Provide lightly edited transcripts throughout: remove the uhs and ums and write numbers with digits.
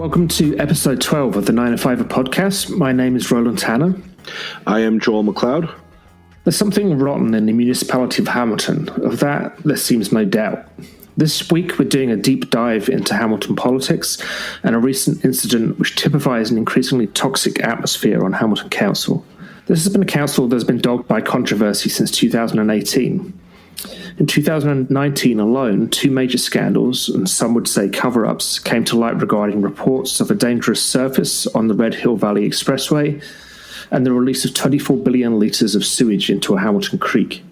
Welcome to episode 12 of the 9 to 5 podcast. My name is Roland Tanner. I am Joel McLeod. There's something rotten in the municipality of Hamilton. Of that, there seems no doubt. This week, we're doing a deep dive into Hamilton politics and a recent incident which typifies an increasingly toxic atmosphere on Hamilton Council. This has been a council that has been dogged by controversy since 2018. In 2019 alone, two major scandals, and some would say cover-ups, came to light regarding reports of a dangerous surface on the Red Hill Valley Expressway and the release of 24 billion litres of sewage into a Hamilton creek.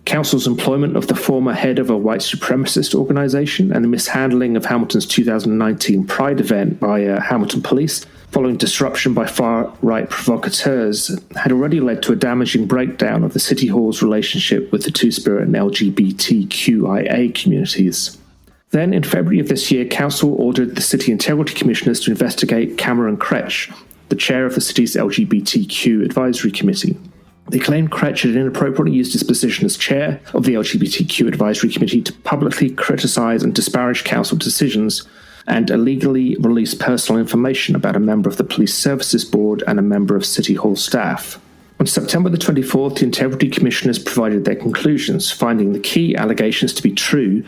Council's employment of the former head of a white supremacist organisation and the mishandling of Hamilton's 2019 Pride event by Hamilton police following disruption by far-right provocateurs had already led to a damaging breakdown of the City Hall's relationship with the Two-Spirit and LGBTQIA communities. Then, in February of this year, Council ordered the City Integrity Commissioners to investigate Cameron Kroetsch, the chair of the city's LGBTQ Advisory Committee. They claimed Kroetsch had inappropriately used his position as chair of the LGBTQ Advisory Committee to publicly criticise and disparage council decisions and illegally release personal information about a member of the Police Services Board and a member of City Hall staff. On September the 24th, the Integrity Commissioners provided their conclusions, finding the key allegations to be true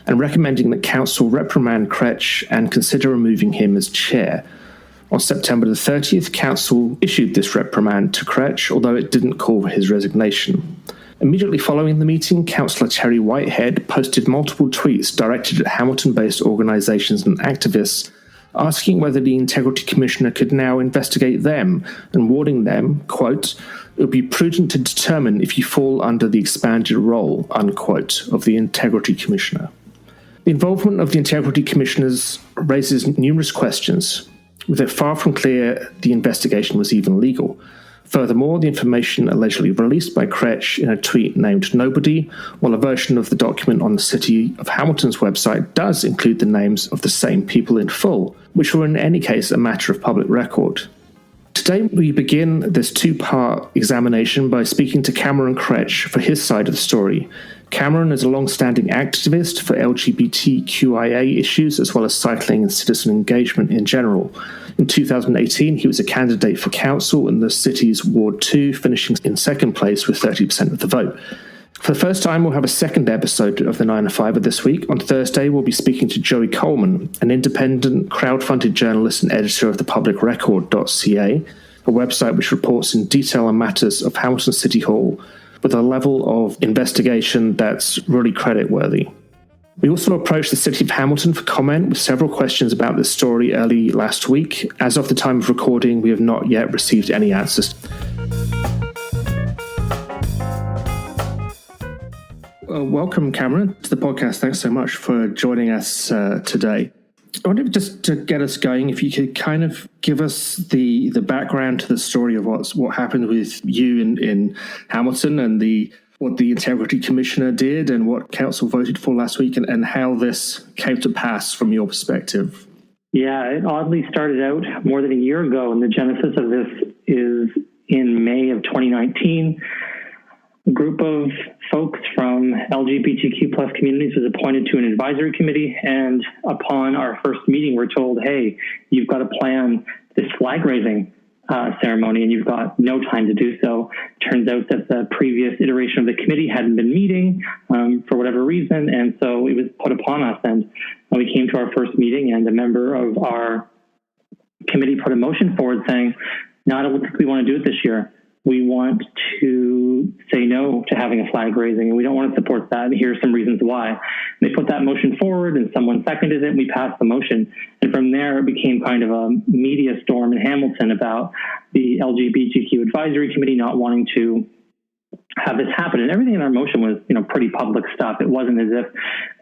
and recommending that Council reprimand Kroetsch and consider removing him as chair. On September the 30th, Council issued this reprimand to Kroetsch, although it didn't call for his resignation. Immediately following the meeting, Councillor Terry Whitehead posted multiple tweets directed at Hamilton-based organisations and activists, asking whether the Integrity Commissioner could now investigate them and warning them, quote, "It would be prudent to determine if you fall under the expanded role," unquote, of the Integrity Commissioner. The involvement of the Integrity Commissioners raises numerous questions, with it far from clear the investigation was even legal. Furthermore, the information allegedly released by Kroetsch in a tweet named Nobody, while a version of the document on the City of Hamilton's website does include the names of the same people in full, which were in any case a matter of public record. Today we begin this two-part examination by speaking to Cameron Kroetsch for his side of the story. Cameron is a long-standing activist for LGBTQIA issues as well as cycling and citizen engagement in general. In 2018, he was a candidate for council in the city's Ward 2, finishing in second place with 30% of the vote. For the first time, we'll have a second episode of the 9 to 5 this week. On Thursday, we'll be speaking to Joey Coleman, an independent, crowd-funded journalist and editor of the publicrecord.ca, a website which reports in detail on matters of Hamilton City Hall, with a level of investigation that's really credit-worthy. We also approached the City of Hamilton for comment with several questions about this story early last week. As of the time of recording, we have not yet received any answers. Welcome, Cameron, to the podcast. Thanks so much for joining us today. I wanted just to get us going, if you could kind of give us the background to the story of what happened with you in Hamilton and what the Integrity Commissioner did and what Council voted for last week and how this came to pass from your perspective. Yeah, it oddly started out more than a year ago, and the genesis of this is in May of 2019. A group of folks from LGBTQ plus communities was appointed to an advisory committee, and upon our first meeting, we're told, hey, you've got to plan this flag raising ceremony, and you've got no time to do so. Turns out that the previous iteration of the committee hadn't been meeting for whatever reason, and so it was put upon us. And we came to our first meeting, and a member of our committee put a motion forward saying, no, I don't think we want to do it this year. We want to say no to having a flag raising, and we don't want to support that. And here's some reasons why. And they put that motion forward, and someone seconded it, and we passed the motion. And from there, it became kind of a media storm in Hamilton about the LGBTQ Advisory Committee not wanting to have this happen. And everything in our motion was, pretty public stuff. It wasn't as if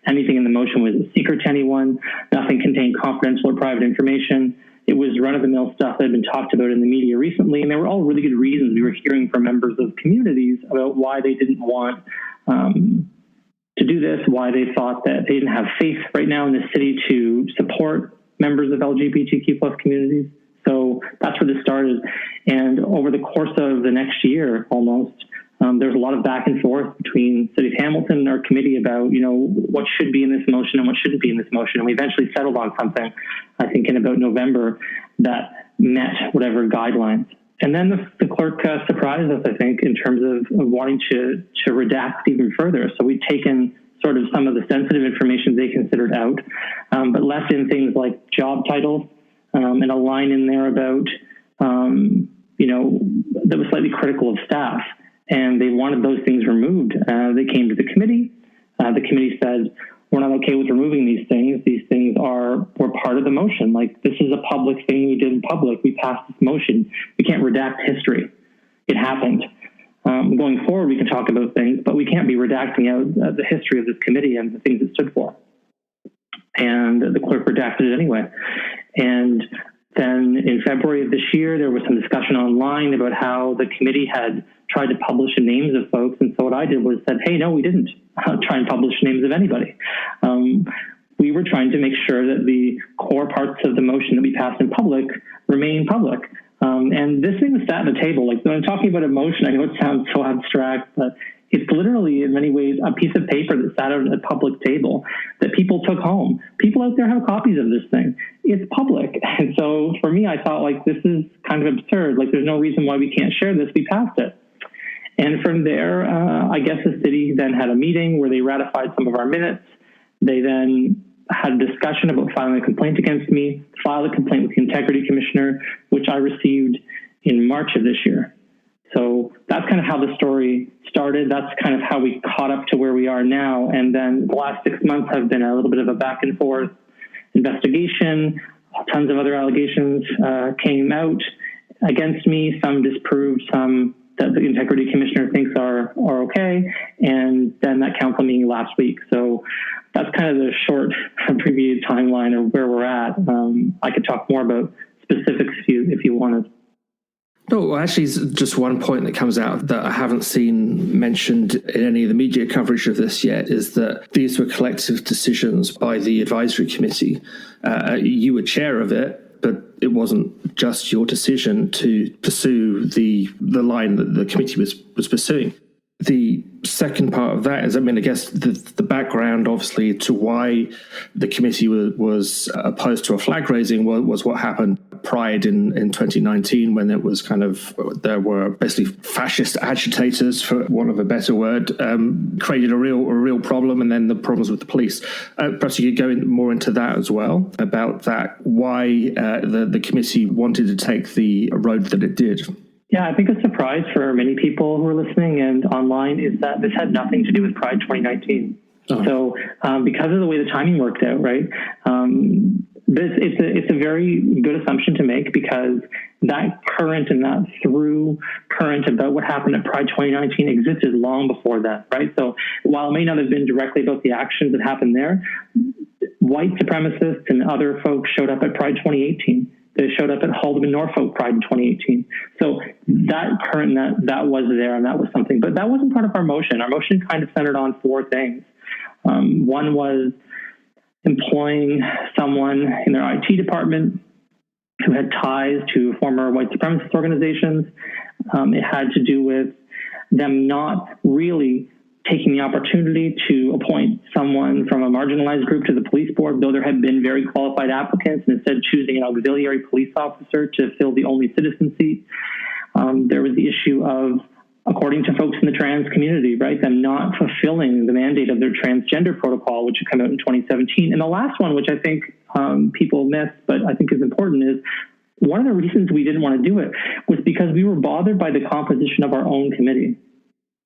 anything in the motion was a secret to anyone. Nothing contained confidential or private information. It was run-of-the-mill stuff that had been talked about in the media recently, and they were all really good reasons. We were hearing from members of communities about why they didn't want to do this, why they thought that they didn't have faith right now in the city to support members of LGBTQ plus communities. So that's where this started. And over the course of the next year, almost, There's a lot of back and forth between City of Hamilton and our committee about, what should be in this motion and what shouldn't be in this motion. And we eventually settled on something, I think in about November, that met whatever guidelines. And then the clerk surprised us, I think, in terms of wanting to redact even further. So we've taken sort of some of the sensitive information they considered out, but left in things like job titles and a line in there about, that was slightly critical of staff. And they wanted those things removed. They came to the committee. The committee said, we're not okay with removing these things. These things were part of the motion. Like, this is a public thing we did in public. We passed this motion. We can't redact history. It happened. Going forward, we can talk about things, but we can't be redacting out the history of this committee and the things it stood for. And the clerk redacted it anyway. And then in February of this year, there was some discussion online about how the committee had tried to publish the names of folks. And so what I did was said, hey, no, we didn't try and publish names of anybody. We were trying to make sure that the core parts of the motion that we passed in public remain public. And this thing was sat on the table. Like, when I'm talking about emotion, I know it sounds so abstract, but it's literally, in many ways, a piece of paper that sat on a public table that people took home. People out there have copies of this thing. It's public. And so for me, I thought, like, this is kind of absurd. Like, there's no reason why we can't share this. We passed it. And from there, I guess the city then had a meeting where they ratified some of our minutes. They then had a discussion about filing a complaint against me, filed a complaint with the Integrity Commissioner, which I received in March of this year. So that's kind of how the story started. That's kind of how we caught up to where we are now. And then the last 6 months have been a little bit of a back and forth investigation. Tons of other allegations came out against me. Some disproved, some that the Integrity Commissioner thinks are okay. And then that council meeting last week. So that's kind of the short, abbreviated timeline of where we're at. I could talk more about specifics if you wanted. No, well, actually, just one point that comes out that I haven't seen mentioned in any of the media coverage of this yet is that these were collective decisions by the advisory committee. You were chair of it, but it wasn't just your decision to pursue the line that the committee was pursuing. The second part of that is, I guess the background, obviously, to why the committee was opposed to a flag raising was what happened Pride in 2019, when it was there were basically fascist agitators, for want of a better word, created a real problem, and then the problems with the police. Perhaps you could go more into that as well, about that, why the committee wanted to take the road that it did. Yeah, I think a surprise for many people who are listening and online is that this had nothing to do with Pride 2019. Oh. So because of the way the timing worked out, right, it's a very good assumption to make, because that current and that through current about what happened at Pride 2019 existed long before that, right? So while it may not have been directly about the actions that happened there, white supremacists and other folks showed up at Pride 2018. They showed up at Haldeman Norfolk Pride in 2018. So that current, that was there, and that was something. But that wasn't part of our motion. Our motion kind of centered on four things. One was employing someone in their IT department who had ties to former white supremacist organizations. It had to do with them not really taking the opportunity to appoint someone from a marginalized group to the police board, though there had been very qualified applicants, and instead choosing an auxiliary police officer to fill the only citizen seat. There was the issue of, according to folks in the trans community, right, them not fulfilling the mandate of their transgender protocol, which had come out in 2017. And the last one, which I think people miss, but I think is important, is one of the reasons we didn't want to do it was because we were bothered by the composition of our own committee.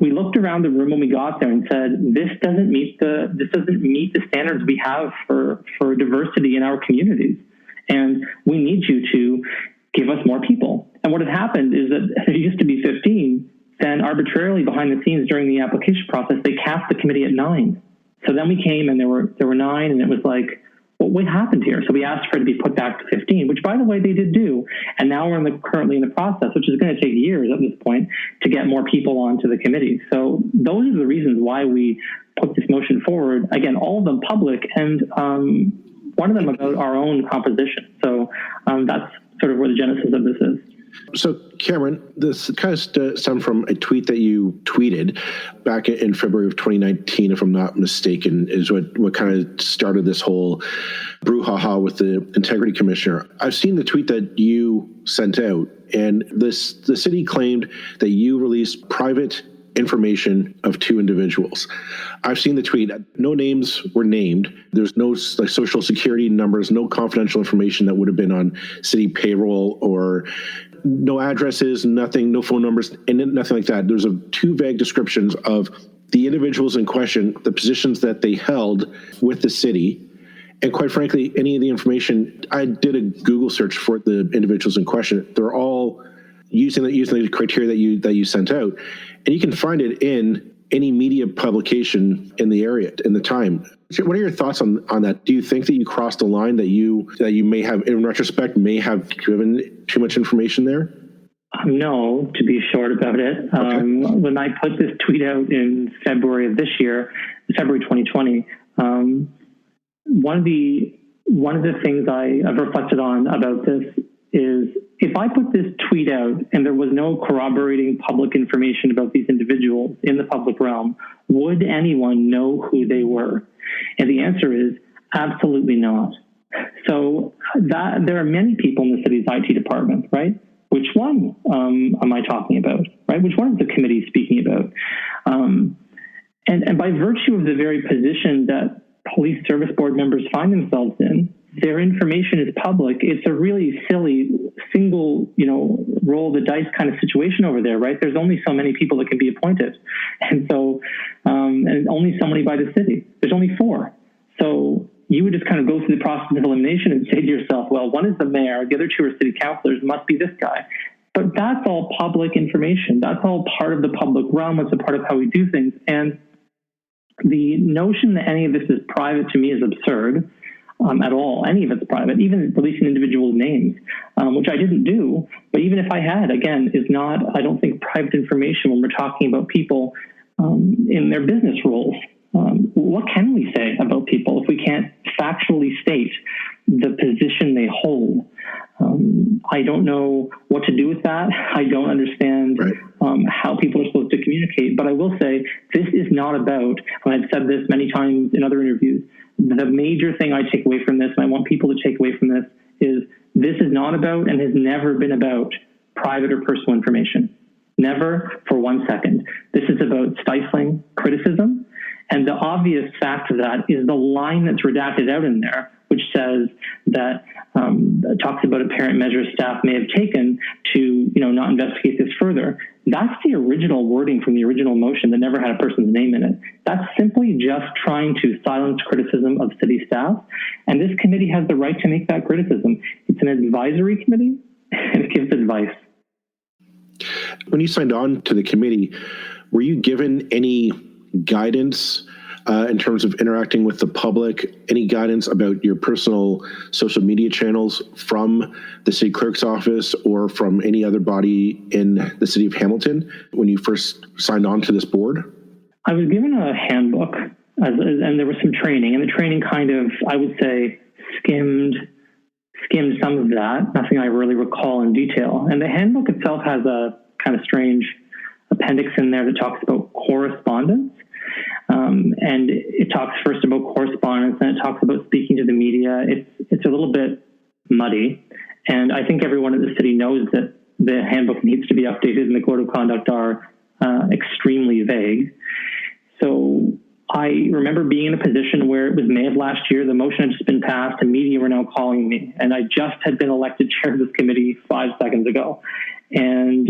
We looked around the room when we got there and said, this doesn't meet the standards we have for diversity in our communities. And we need you to give us more people. And what had happened is that there used to be 15, then arbitrarily behind the scenes during the application process, they capped the committee at 9. So then we came and there were 9, and it was like, well, what happened here? So we asked for it to be put back to 15, which, by the way, they did do. And now we're currently in the process, which is going to take years at this point, to get more people onto the committee. So those are the reasons why we put this motion forward. Again, all of them public, and one of them about our own composition. So that's sort of where the genesis of this is. So, Cameron, this kind of stemmed from a tweet that you tweeted back in February of 2019, if I'm not mistaken, is what kind of started this whole brouhaha with the integrity commissioner. I've seen the tweet that you sent out, and the city claimed that you released private information of two individuals. I've seen the tweet. No names were named. There's no social security numbers, no confidential information that would have been on city payroll, or no addresses, nothing, no phone numbers, and nothing like that. There's two vague descriptions of the individuals in question, the positions that they held with the city. And quite frankly, any of the information, I did a Google search for the individuals in question. They're all using the criteria that you sent out, and you can find it in any media publication in the area in the time. What are your thoughts on that? Do you think that you crossed a line that you may have, in retrospect, may have given too much information there? No, to be short about it. Okay. When I put this tweet out in February of this year, February 2020, one of the things I've reflected on about this is, if I put this tweet out and there was no corroborating public information about these individuals in the public realm, would anyone know who they were? And the answer is absolutely not. So there are many people in the city's IT department, right? Which one am I talking about, right? Which one is the committee speaking about? And by virtue of the very position that police service board members find themselves in, their information is public. It's a really silly single, roll the dice kind of situation over there, right? There's only so many people that can be appointed. And so, and only so many by the city. There's only 4. So you would just kind of go through the process of elimination and say to yourself, well, one is the mayor, the other 2 are city councilors, must be this guy. But that's all public information. That's all part of the public realm. It's a part of how we do things. And the notion that any of this is private to me is absurd. At all. Any of it's private, even releasing individual names, which I didn't do. But even if I had, again, is not, I don't think, private information when we're talking about people in their business roles. What can we say about people if we can't factually state the position they hold? I don't know what to do with that. I don't understand how people are supposed to communicate. But I will say this is not about, and I've said this many times in other interviews, the major thing I take away from this, and I want people to take away from this, is this is not about and has never been about private or personal information. Never for 1 second. This is about stifling criticism. And the obvious fact of that is the line that's redacted out in there, which says that talks about apparent measures staff may have taken to, not investigate this further. That's the original wording from the original motion that never had a person's name in it. That's simply just trying to silence criticism of city staff. And this committee has the right to make that criticism. It's an advisory committee, and it gives advice. When you signed on to the committee, were you given any guidance in terms of interacting with the public, any guidance about your personal social media channels from the city clerk's office or from any other body in the city of Hamilton when you first signed on to this board? I was given a handbook and there was some training, and the training kind of, I would say, skimmed some of that, nothing I really recall in detail. And the handbook itself has a kind of strange appendix in there that talks about correspondence. And it talks first about correspondence, and it talks about speaking to the media. It's a little bit muddy, and I think everyone in the city knows that the handbook needs to be updated and the code of conduct are extremely vague. So I remember being in a position where it was May of last year, the motion had just been passed, and media were now calling me, and I just had been elected chair of this committee 5 seconds ago. And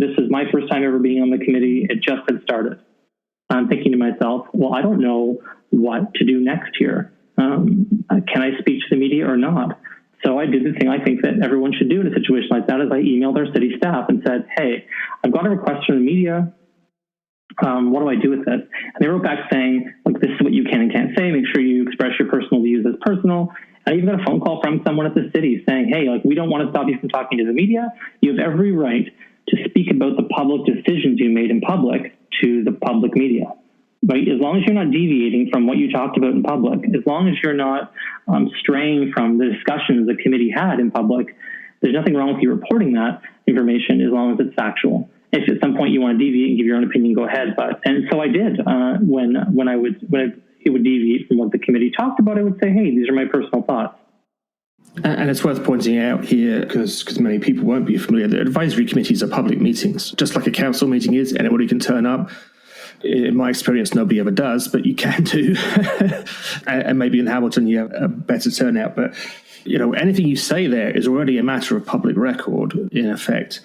this was my first time ever being on the committee. It just had started. I'm thinking to myself, well, I don't know what to do next here. Can I speak to the media or not? So I did the thing I think that everyone should do in a situation like that, is I emailed our city staff and said, hey, I've got a request from the media. What do I do with this? And they wrote back saying, like, this is what you can and can't say. Make sure you express your personal views as personal. I even got a phone call from someone at the city saying, hey, like, we don't want to stop you from talking to the media. You have every right to speak about the public decisions you made in public to the public media, right? As long as you're not deviating from what you talked about in public, as long as you're not straying from the discussions the committee had in public, There's nothing wrong with you reporting that information as long as it's factual. If at some point you want to deviate and give your own opinion, go ahead. And so I did. When it would deviate from what the committee talked about, I would say, hey, these are my personal thoughts. And it's worth pointing out here, because many people won't be familiar, that advisory committees are public meetings, just like a council meeting is. Anybody can turn up. In my experience, nobody ever does, but you can do. And maybe in Hamilton you have a better turnout. But, anything you say there is already a matter of public record, in effect.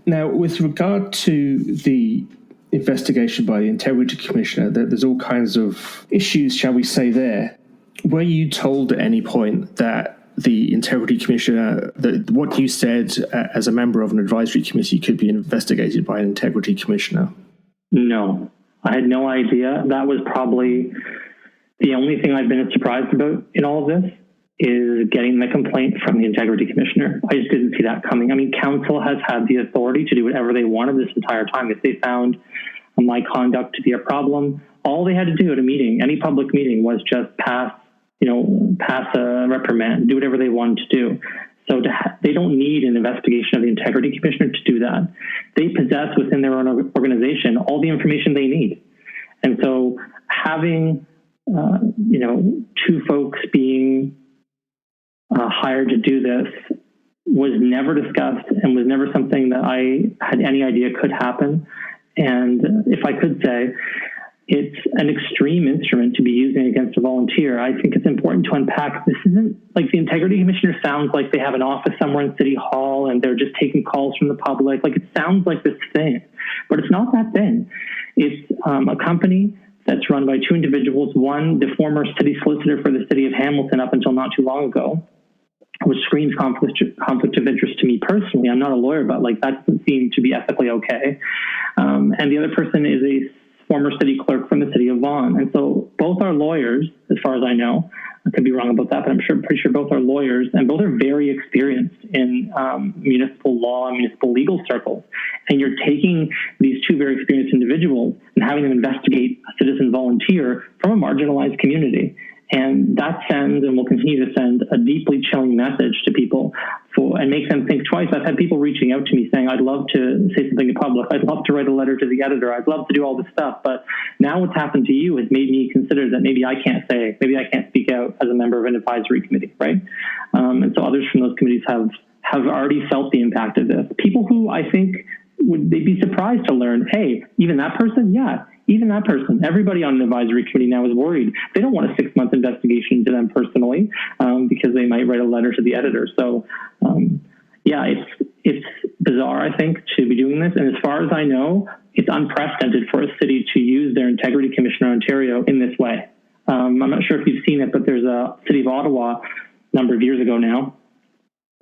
Now, with regard to the investigation by the Integrity Commissioner, there's all kinds of issues, shall we say, there. Were you told at any point that the Integrity Commissioner, that what you said as a member of an advisory committee could be investigated by an Integrity Commissioner? No, I had no idea. That was probably the only thing I've been surprised about in all of this, is getting the complaint from the Integrity Commissioner. I just didn't see that coming. I mean, council has had the authority to do whatever they wanted this entire time. If they found my conduct to be a problem, all they had to do at a meeting, any public meeting, was just pass a reprimand, do whatever they wanted to do. So they don't need an investigation of the Integrity Commissioner to do that. They possess within their own organization all the information they need. And so having, two folks being hired to do this was never discussed and was never something that I had any idea could happen. And if I could say, it's an extreme instrument to be using against a volunteer. I think it's important to unpack. This isn't like the Integrity Commissioner sounds like they have an office somewhere in City Hall and they're just taking calls from the public. Like, it sounds like this thing, but it's not that thing. It's a company that's run by two individuals. One, the former city solicitor for the city of Hamilton up until not too long ago, which screams conflict of interest to me personally. I'm not a lawyer, but that doesn't seem to be ethically okay. And the other person is a former city clerk from the city of Vaughan. And so both are lawyers, as far as I know. I could be wrong about that, but I'm pretty sure both are lawyers, and both are very experienced in municipal law and municipal legal circles. And you're taking these two very experienced individuals and having them investigate a citizen volunteer from a marginalized community. And that sends, and will continue to send, a deeply chilling message to people and make them think twice. I've had people reaching out to me saying, I'd love to say something in public. I'd love to write a letter to the editor. I'd love to do all this stuff. But now what's happened to you has made me consider that maybe I can't speak out as a member of an advisory committee, right? And so others from those committees have already felt the impact of this. People who I think they'd be surprised to learn, hey, even that person? Yeah. Even that person, everybody on an advisory committee now is worried. They don't want a 6-month investigation into them personally because they might write a letter to the editor. So, it's bizarre, I think, to be doing this. And as far as I know, it's unprecedented for a city to use their Integrity Commissioner in Ontario in this way. I'm not sure if you've seen it, but there's a City of Ottawa a number of years ago now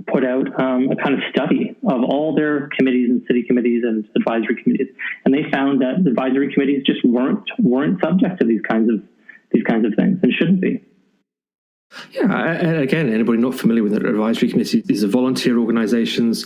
put out a kind of study of all their committees and city committees and advisory committees, and they found that advisory committees just weren't subject to these kinds of things and shouldn't be. Yeah, and again, anybody not familiar with an advisory committee, these are volunteer organizations.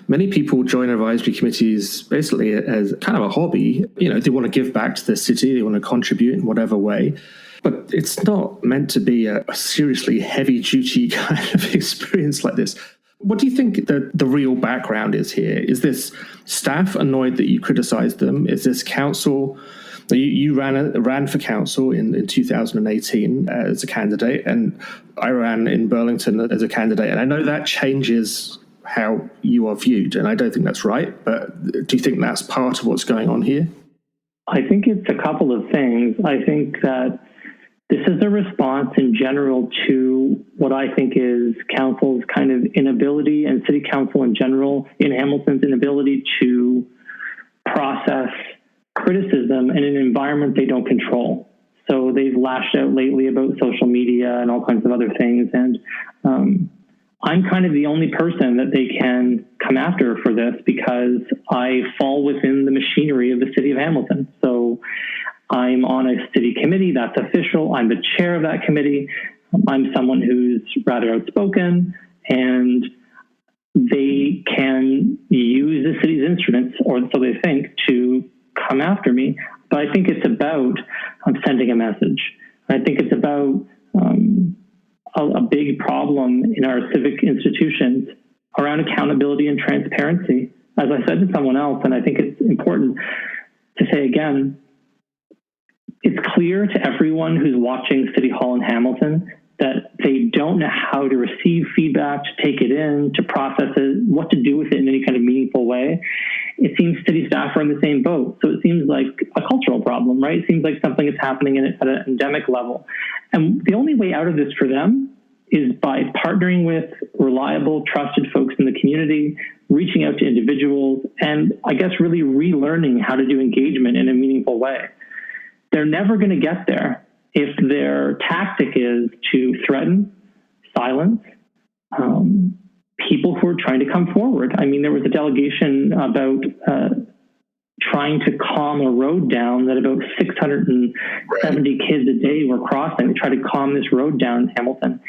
Many people join advisory committees basically as kind of a hobby. They want to give back to their city, they want to contribute in whatever way. But it's not meant to be a seriously heavy-duty kind of experience like this. What do you think the real background is here? Is this staff annoyed that you criticized them? Is this council? You ran for council in 2018 as a candidate, and I ran in Burlington as a candidate. And I know that changes how you are viewed, and I don't think that's right. But do you think that's part of what's going on here? I think it's a couple of things. I think that this is a response in general to what I think is council's kind of inability, and city council in general in Hamilton's inability to process criticism in an environment they don't control. So they've lashed out lately about social media and all kinds of other things. And I'm kind of the only person that they can come after for this because I fall within the machinery of the city of Hamilton. So I'm on a city committee that's official. I'm the chair of that committee. I'm someone who's rather outspoken, and they can use the city's instruments, or so they think, to come after me. But I think it's about sending a message. I think it's about a big problem in our civic institutions around accountability and transparency. As I said to someone else, and I think it's important to say again, it's clear to everyone who's watching City Hall in Hamilton that they don't know how to receive feedback, to take it in, to process it, what to do with it in any kind of meaningful way. It seems city staff are in the same boat. So it seems like a cultural problem, right? It seems like something is happening at an endemic level. And the only way out of this for them is by partnering with reliable, trusted folks in the community, reaching out to individuals, and I guess really relearning how to do engagement in a meaningful way. They're never going to get there if their tactic is to threaten, silence people who are trying to come forward. I mean, there was a delegation about trying to calm a road down that about 670 kids a day were crossing to try to calm this road down in Hamilton.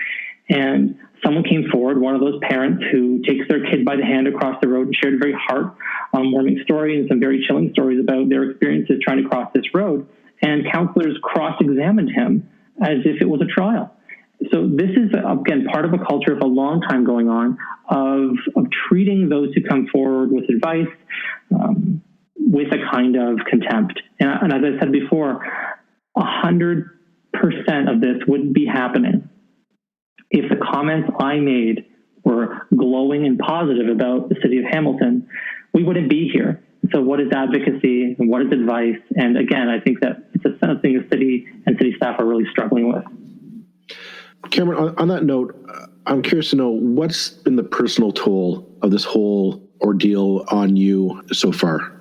And someone came forward, one of those parents who takes their kid by the hand across the road, and shared a very heartwarming story and some very chilling stories about their experiences trying to cross this road. And counselors cross-examined him as if it was a trial. So this is, again, part of a culture of a long time going on of treating those who come forward with advice with a kind of contempt. And as I said before, 100% of this wouldn't be happening if the comments I made were glowing and positive about the city of Hamilton. We wouldn't be here. So what is advocacy and what is advice? And again, I think that it's something the city and city staff are really struggling with. Cameron, on that note, I'm curious to know what's been the personal toll of this whole ordeal on you so far?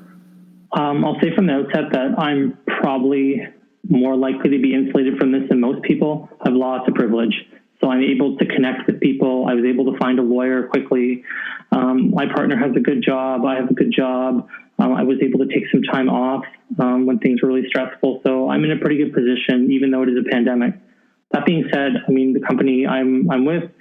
I'll say from the outset that I'm probably more likely to be insulated from this than most people. I've lost a privilege. So I'm able to connect with people. I was able to find a lawyer quickly. My partner has a good job. I have a good job. I was able to take some time off when things were really stressful. So I'm in a pretty good position, even though it is a pandemic. That being said, I mean, the company I'm with,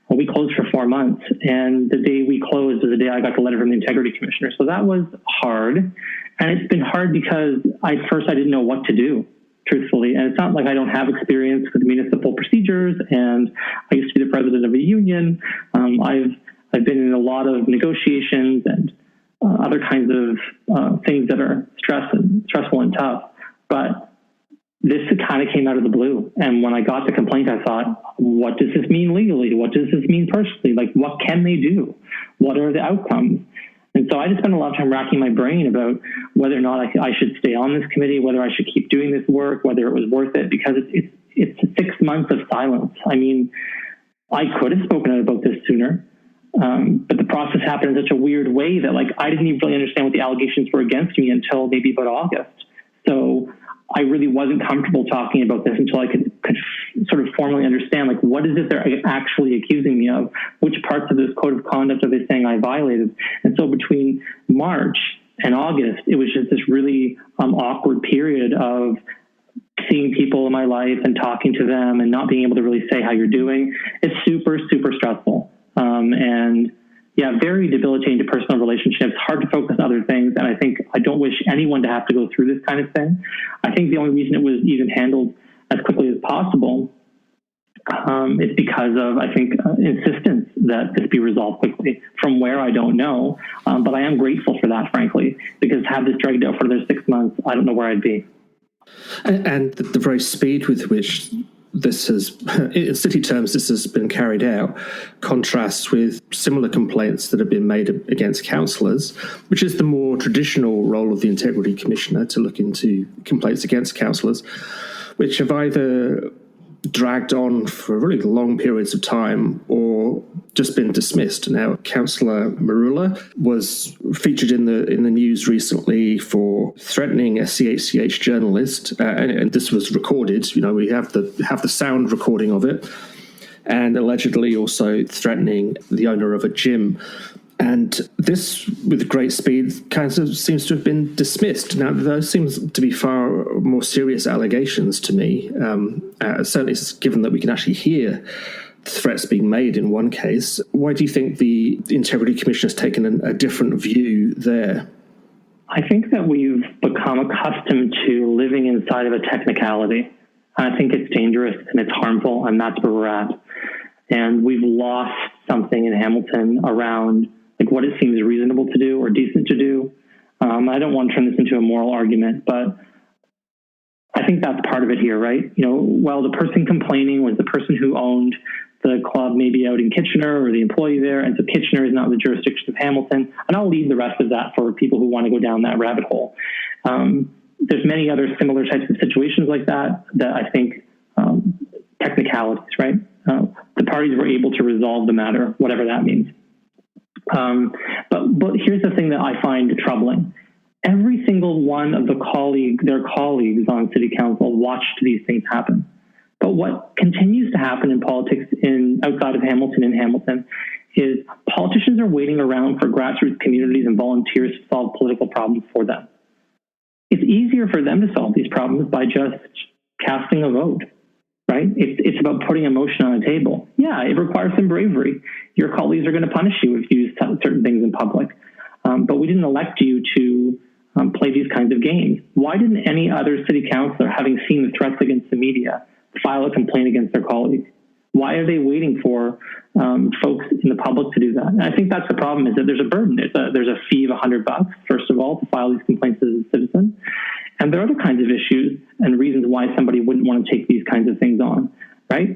we closed for 4 months. And the day we closed was the day I got the letter from the Integrity Commissioner. So that was hard. And it's been hard because at first I didn't know what to do, truthfully. And it's not like I don't have experience with municipal procedures. And I used to be the president of a union. I've been in a lot of negotiations and other kinds of things that are stressful and tough. But this kind of came out of the blue. And when I got the complaint, I thought, what does this mean legally? What does this mean personally? Like, what can they do? What are the outcomes? And so I just spent a lot of time racking my brain about whether or not I should stay on this committee, whether I should keep doing this work, whether it was worth it, because it's 6 months of silence. I mean, I could have spoken out about this sooner, but the process happened in such a weird way that, like, I didn't even really understand what the allegations were against me until maybe about August. So I really wasn't comfortable talking about this until I could sort of formally understand, like, what is it they're actually accusing me of? Which parts of this code of conduct are they saying I violated? And so between March and August, it was just this really awkward period of seeing people in my life and talking to them and not being able to really say how you're doing. It's super, super stressful. And yeah, very debilitating to personal relationships, hard to focus on other things. And I think I don't wish anyone to have to go through this kind of thing. I think the only reason it was even handled as quickly as possible is because of, I think, insistence that this be resolved quickly. From where, I don't know. But I am grateful for that, frankly, because had this dragged out for another 6 months, I don't know where I'd be. And the very speed with which this has, in city terms, this has been carried out, contrasts with similar complaints that have been made against councillors, which is the more traditional role of the Integrity Commissioner, to look into complaints against councillors, which have either dragged on for really long periods of time or just been dismissed. Now, Councillor Marula was featured in the news recently for threatening a CHCH journalist, and this was recorded. You know, we have the sound recording of it, and allegedly also threatening the owner of a gym. And this, with great speed, kind of seems to have been dismissed. Now, those seems to be far more serious allegations to me, certainly given that we can actually hear threats being made in one case. Why do you think the Integrity Commission has taken a different view there? I think that we've become accustomed to living inside of a technicality. I think it's dangerous and it's harmful, and that's where we're at. And we've lost something in Hamilton around like what it seems reasonable to do or decent to do. I don't want to turn this into a moral argument, but I think that's part of it here, right? While the person complaining was the person who owned the club maybe out in Kitchener or the employee there, and so Kitchener is not the jurisdiction of Hamilton, and I'll leave the rest of that for people who want to go down that rabbit hole. There's many other similar types of situations like that I think technicalities, right? The parties were able to resolve the matter, whatever that means. But here's the thing that I find troubling. Every single one of their colleagues on city council watched these things happen. But what continues to happen in politics outside of Hamilton in Hamilton is politicians are waiting around for grassroots communities and volunteers to solve political problems for them. It's easier for them to solve these problems by just casting a vote, right? It's about putting emotion on a table. Yeah, it requires some bravery. Your colleagues are going to punish you if you use certain things in public. But we didn't elect you to play these kinds of games. Why didn't any other city councilor, having seen the threats against the media, file a complaint against their colleagues? Why are they waiting for folks in the public to do that? And I think that's the problem, is that there's a burden. There's a fee of $100, first of all, to file these complaints as a citizen. And there are other kinds of issues and reasons why somebody wouldn't want to take these kinds of things on, right?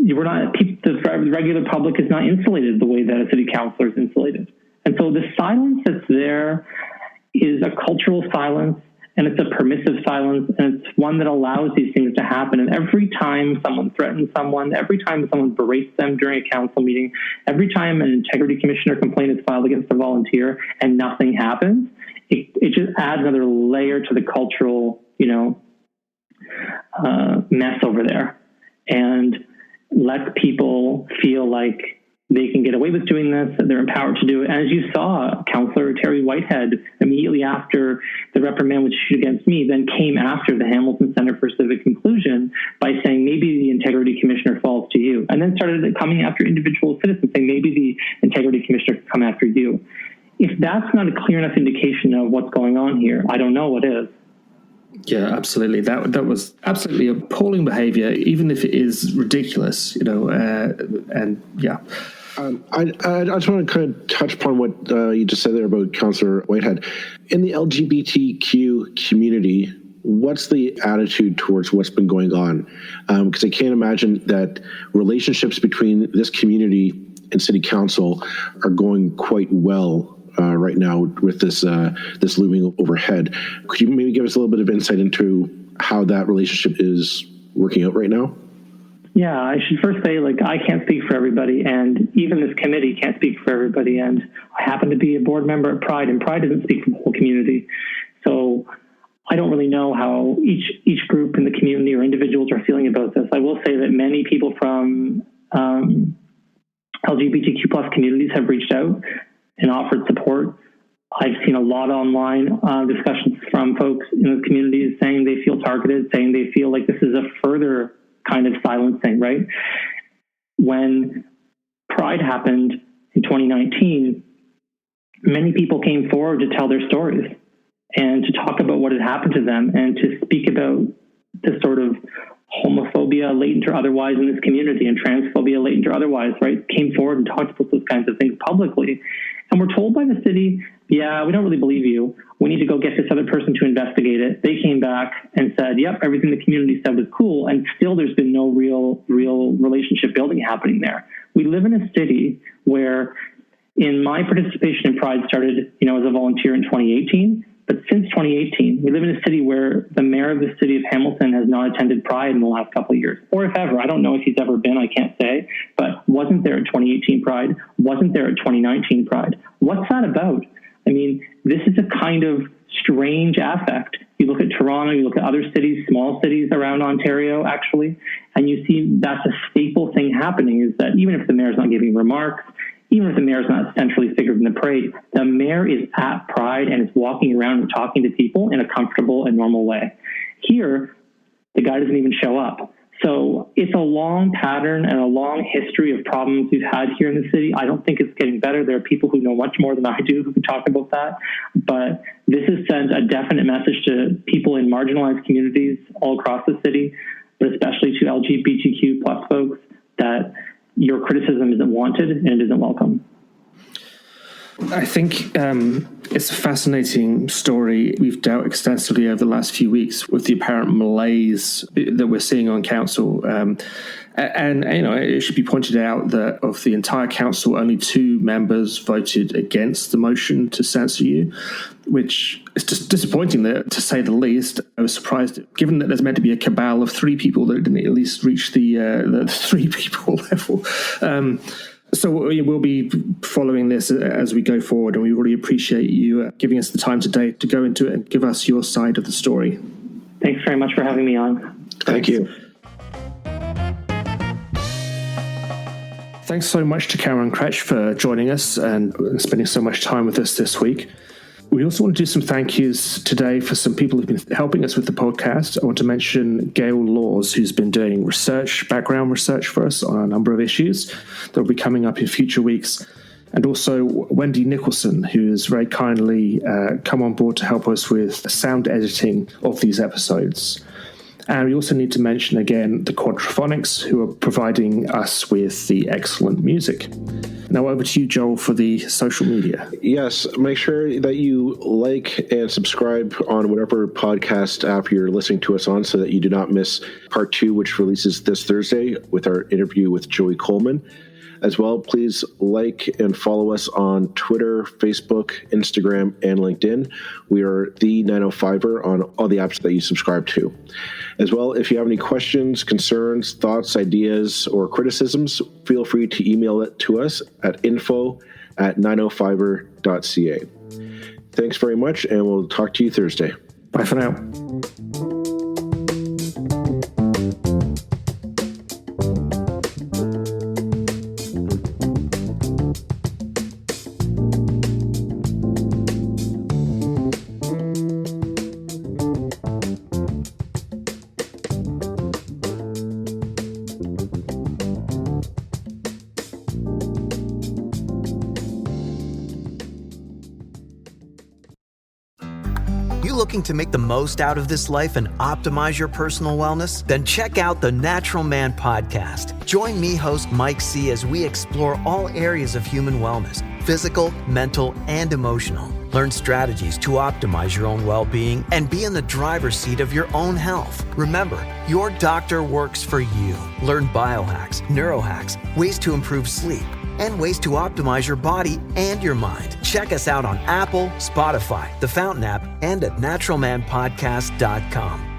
The regular public is not insulated the way that a city councilor is insulated. And so the silence that's there is a cultural silence, and it's a permissive silence, and it's one that allows these things to happen. And every time someone threatens someone, every time someone berates them during a council meeting, every time an integrity commissioner complaint is filed against a volunteer and nothing happens, it just adds another layer to the cultural, mess over there, and lets people feel like they can get away with doing this, that they're empowered to do it. And as you saw, Councillor Terry Whitehead, immediately after the reprimand was issued against me, then came after the Hamilton Center for Civic Inclusion by saying, maybe the integrity commissioner falls to you. And then started coming after individual citizens, saying, maybe the integrity commissioner could come after you. If that's not a clear enough indication of what's going on here, I don't know what is. Yeah, absolutely. That was absolutely appalling behavior, even if it is ridiculous, and yeah. I just want to kind of touch upon what you just said there about Councillor Whitehead. In the LGBTQ community, what's the attitude towards what's been going on? Because I can't imagine that relationships between this community and city council are going quite well right now with this looming overhead. Could you maybe give us a little bit of insight into how that relationship is working out right now? Yeah, I should first say, I can't speak for everybody, and even this committee can't speak for everybody. And I happen to be a board member at Pride, and Pride doesn't speak for the whole community. So I don't really know how each group in the community or individuals are feeling about this. I will say that many people from LGBTQ plus communities have reached out and offered support. I've seen a lot of online discussions from folks in the communities saying they feel targeted, saying they feel like this is a further kind of silencing, right? When Pride happened in 2019, many people came forward to tell their stories and to talk about what had happened to them and to speak about the sort of homophobia, latent or otherwise, in this community, and transphobia, latent or otherwise, right? Came forward and talked about those kinds of things publicly. And we're told by the city, yeah, we don't really believe you. We need to go get this other person to investigate it. They came back and said, yep, everything the community said was cool. And still there's been no real relationship building happening there. We live in a city where, in my participation in Pride started, as a volunteer in 2018. But since 2018, we live in a city where the mayor of the city of Hamilton has not attended Pride in the last couple of years, or if ever. I don't know if he's ever been, I can't say, but wasn't there at 2018 Pride, wasn't there at 2019 Pride. What's that about? I mean, this is a kind of strange affect. You look at Toronto, you look at other cities, small cities around Ontario, actually, and you see that's a staple thing happening, is that even if the mayor's not giving remarks, even if the mayor's not centrally figured in the parade, the mayor is at Pride and is walking around and talking to people in a comfortable and normal way. Here, the guy doesn't even show up. So it's a long pattern and a long history of problems we've had here in the city. I don't think it's getting better. There are people who know much more than I do who can talk about that. But this has sent a definite message to people in marginalized communities all across the city, but especially to LGBTQ plus folks, your criticism isn't wanted and it isn't welcome. I think it's a fascinating story. We've dealt extensively over the last few weeks with the apparent malaise that we're seeing on council. And it should be pointed out that of the entire council, only 2 members voted against the motion to censor you, which is just disappointing, there, to say the least. I was surprised, given that there's meant to be a cabal of 3 people, that it didn't at least reach the 3 people level. So we'll be following this as we go forward, and we really appreciate you giving us the time today to go into it and give us your side of the story. Thanks very much for having me on. Thank you. Thanks so much to Cameron Kroetsch for joining us and spending so much time with us this week. We also want to do some thank yous today for some people who've been helping us with the podcast. I want to mention Gail Laws, who's been doing background research for us on a number of issues that will be coming up in future weeks. And also Wendy Nicholson, who has very kindly come on board to help us with sound editing of these episodes. And we also need to mention again the Quadraphonics, who are providing us with the excellent music. Now over to you, Joel, for the social media. Yes, make sure that you like and subscribe on whatever podcast app you're listening to us on so that you do not miss part 2, which releases this Thursday with our interview with Joey Coleman. As well, please like and follow us on Twitter, Facebook, Instagram, and LinkedIn. We are the 905er on all the apps that you subscribe to. As well, if you have any questions, concerns, thoughts, ideas, or criticisms, feel free to email it to us at info@905er.ca. Thanks very much, and we'll talk to you Thursday. Bye for now. Looking to make the most out of this life and optimize your personal wellness? Then check out the Natural Man Podcast. Join me, host Mike C., as we explore all areas of human wellness, physical, mental, and emotional. Learn strategies to optimize your own well-being and be in the driver's seat of your own health. Remember, your doctor works for you. Learn biohacks, neurohacks, ways to improve sleep, and ways to optimize your body and your mind. Check us out on Apple, Spotify, the Fountain app, and at naturalmanpodcast.com.